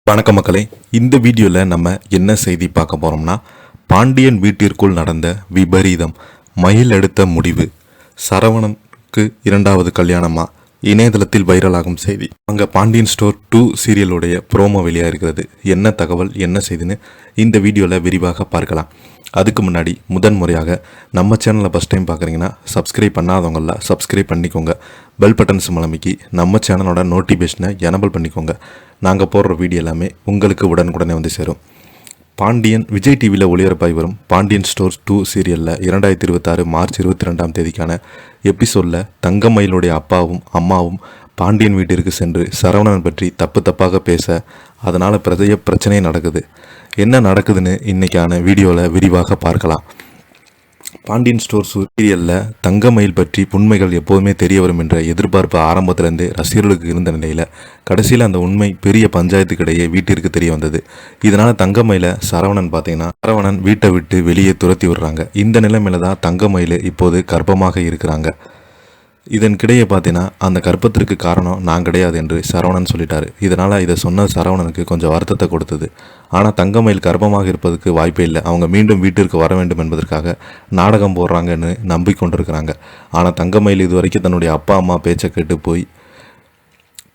வணக்க மக்களே, இந்த வீடியோவில் நம்ம என்ன செய்தி பார்க்க போகிறோம்னா, பாண்டியன் வீட்டிற்குள் நடந்த விபரீதம், மயில் எடுத்த முடிவு, சரவணனுக்கு இரண்டாவது கல்யாணமா, இணையதளத்தில் வைரலாகும் செய்தி. அங்கே பாண்டியன் ஸ்டோர் 2 சீரியலுடைய ப்ரோமோ வெளியாக இருக்கிறது. என்ன தகவல், என்ன செய்தின்னு இந்த வீடியோவில் விரிவாக பார்க்கலாம். அதுக்கு முன்னாடி முதன்முறையாக நம்ம சேனலை ஃபஸ்ட் டைம் பார்க்குறீங்கன்னா சப்ஸ்கிரைப் பண்ணாதவங்கள சப்ஸ்கிரைப் பண்ணிக்கோங்க. பெல் பட்டன்ஸ் மூலமிக்கி நம்ம சேனலோட நோட்டிஃபிகேஷனை எனபிள் பண்ணிக்கோங்க. நாங்கள் போடுற வீடியோ எல்லாமே உங்களுக்கு உடனுக்குடனே வந்து சேரும். பாண்டியன் விஜய் டிவியில் ஒளிபரப்பாகி வரும் பாண்டியன் ஸ்டோர் 2 சீரியலில் 2026 மார்ச் 22ஆம் தேதிக்கான எபிசோடில் தங்கமயிலுடைய அப்பாவும் அம்மாவும் பாண்டியன் வீட்டிற்கு சென்று சரவணன் பற்றி தப்பாக பேச, அதனால் பிரச்சனையே நடக்குது. என்ன நடக்குதுன்னு இன்றைக்கான வீடியோவில் விரிவாக பார்க்கலாம். பாண்டியன் ஸ்டோர் சீரியலில் தங்கமயில் பற்றி உண்மைகள் எப்போதுமே தெரிய வரும் என்ற எதிர்பார்ப்பு ஆரம்பத்திலேருந்தே ரசிகர்களுக்கு இருந்த நிலையில் கடைசியில் அந்த உண்மை பெரிய பஞ்சாயத்துக்கிடையே வீட்டிற்கு தெரிய வந்தது. இதனால் தங்கமயில சரவணன் வீட்டை விட்டு வெளியே துரத்தி விடுறாங்க. இந்த நிலைமையில தான் தங்கமயில் இப்போது கர்ப்பமாக இருக்கிறாங்க. இதன்கிடையே பார்த்தீங்கன்னா அந்த கர்ப்பத்திற்கு காரணம் நான் கிடையாது என்று சரவணன் சொல்லிட்டாரு. இதனால் இதை சொன்ன சரவணனுக்கு கொஞ்சம் வருத்தத்தை கொடுத்தது. ஆனால் தங்கமயில் கர்ப்பமாக இருப்பதற்கு வாய்ப்பே இல்லை. அவங்க மீண்டும் வீட்டிற்கு வர வேண்டும் என்பதற்காக நாடகம் போடுறாங்கன்னு நம்பிக்கொண்டிருக்கிறாங்க. ஆனால் தங்கமயில் இது வரைக்கும் தன்னுடைய அப்பா அம்மா பேச்சை கேட்டு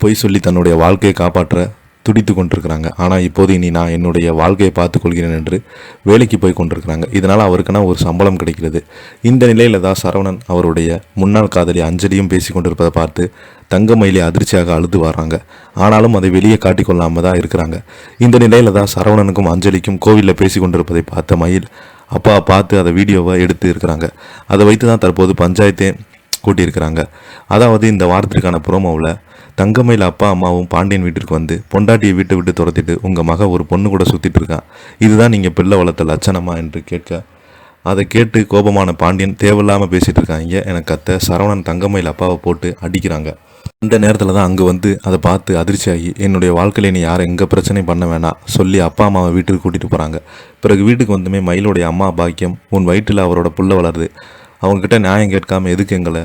பொய் சொல்லி தன்னுடைய வாழ்க்கையை காப்பாற்ற துடித்து கொண்டிருக்கிறாங்க. ஆனால் இப்போது இனி நான் என்னுடைய வாழ்க்கையை பார்த்து கொள்கிறேன் என்று வேலைக்கு போய் கொண்டிருக்கிறாங்க. இதனால் அவருக்குன்னா ஒரு சம்பளம் கிடைக்கிறது. இந்த நிலையில் தான் சரவணன் அவருடைய முன்னாள் காதலி அஞ்சலியும் பேசி கொண்டிருப்பதை பார்த்து தங்கமயிலே அதிர்ச்சியாக அழுது வராங்க. ஆனாலும் அதை வெளியே காட்டிக்கொள்ளாமல் தான் இருக்கிறாங்க. இந்த நிலையில் தான் சரவணனுக்கும் அஞ்சலிக்கும் கோவிலில் பேசி கொண்டிருப்பதை பார்த்த மயில் அப்பா பார்த்து அதை வீடியோவை எடுத்து இருக்கிறாங்க. அதை வைத்து தான் தற்போது பஞ்சாயத்தே கூட்டியிருக்கிறாங்க. அதாவது இந்த வாரத்திற்கான ப்ரோமோவில் தங்கமயில் அப்பா அம்மாவும் பாண்டியன் வீட்டிற்கு வந்து பொண்டாட்டியை வீட்டை விட்டு துரத்திட்டு உங்கள் மக ஒரு பொண்ணு கூட சுற்றிட்டு இருக்கான், இதுதான் நீங்கள் பிள்ளை வளர்த்த லட்சணமா என்று கேட்க, அதை கேட்டு கோபமான பாண்டியன் தேவையில்லாமல் பேசிகிட்டு இருக்காங்க எனக்கு கத்த சரவணன் தங்கமயில் அப்பாவை போட்டு அடிக்கிறாங்க. இந்த நேரத்தில் தான் அங்கே வந்து அதை பார்த்து அதிர்ச்சியாகி என்னுடைய வாழ்க்கையில் நீ யாரை எங்கே பிரச்சனை பண்ண வேணாம் சொல்லி அப்பா அம்மாவை வீட்டுக்கு கூட்டிகிட்டு போகிறாங்க. பிறகு வீட்டுக்கு வந்துமே மயிலுடைய அம்மா பாக்கியம் உன் வயிற்றில் அவரோட புள்ள வளருது, அவங்கக்கிட்ட நியாயம் கேட்காம எதுக்கு எங்களை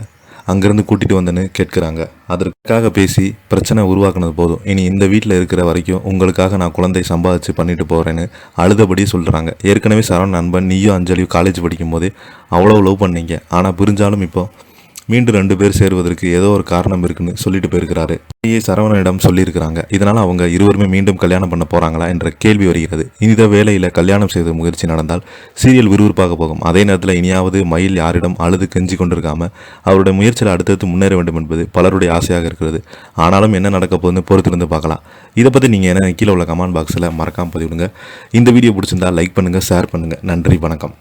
அங்கேருந்து கூட்டிகிட்டு வந்தேன்னு கேட்குறாங்க. அதற்காக பேசி பிரச்சனை உருவாக்குனது போதும், இனி இந்த வீட்டில் இருக்கிற வரைக்கும் உங்களுக்காக நான் குழந்தை சம்பாதிச்சு பண்ணிட்டு போகிறேன்னு அழுதபடி சொல்கிறாங்க. ஏற்கனவே சரவணன் நண்பன் நீயும் அஞ்சலியும் காலேஜ் படிக்கும் போதே அவ்வளோ லவ் பண்ணீங்க, ஆனால் பிரிஞ்சாலும் இப்போ மீண்டும் 2 பேர் சேருவதற்கு ஏதோ ஒரு காரணம் இருக்குன்னு சொல்லிட்டு போயிருக்கிறாரு. சரவணனிடம் சொல்லியிருக்கிறாங்க. இதனால் அவங்க இருவருமே மீண்டும் கல்யாணம் பண்ண போகிறாங்களா என்ற கேள்வி வருகிறது. இந்த வேளையில் கல்யாணம் செய்த முயற்சி நடந்தால் சீரியல் விறுவிறுப்பாக போகும். அதே நேரத்தில் இனியாவது மயில் யாரிடம் அழுது கெஞ்சி கொண்டிருக்காமல் அவருடைய முயற்சியில் அடுத்தடுத்து முன்னேற வேண்டும் என்பது பலருடைய ஆசையாக இருக்கிறது. ஆனாலும் என்ன நடக்க போகுதுன்னு பொறுத்திருந்து பார்க்கலாம். இதை பற்றி நீங்கள் என்ன கீழே உள்ள கமெண்ட் பாக்ஸில் மறக்காமல் பதிவிடுங்க. இந்த வீடியோ பிடிச்சிருந்தால் லைக் பண்ணுங்கள், ஷேர் பண்ணுங்கள். நன்றி, வணக்கம்.